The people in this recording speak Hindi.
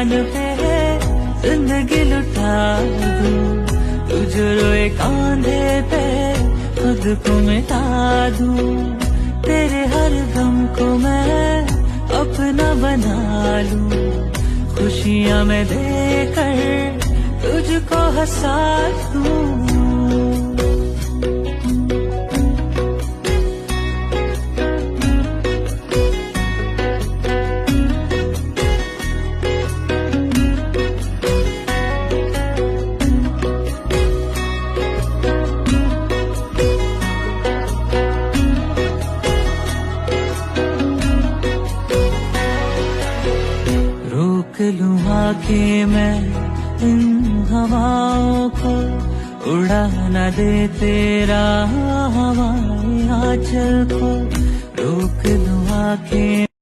जान पे जिंदगी लुटा दूं, तुझे रोए कांधे पे खुद को मिटा दूं, तेरे हर गम को मैं अपना बना लूं, खुशियां मैं देकर तुझको हंसा दूं। रोक लूं आके मैं इन हवाओं को, उड़ा न दे तेरा हवाएं आंचल को, रोक लूं आके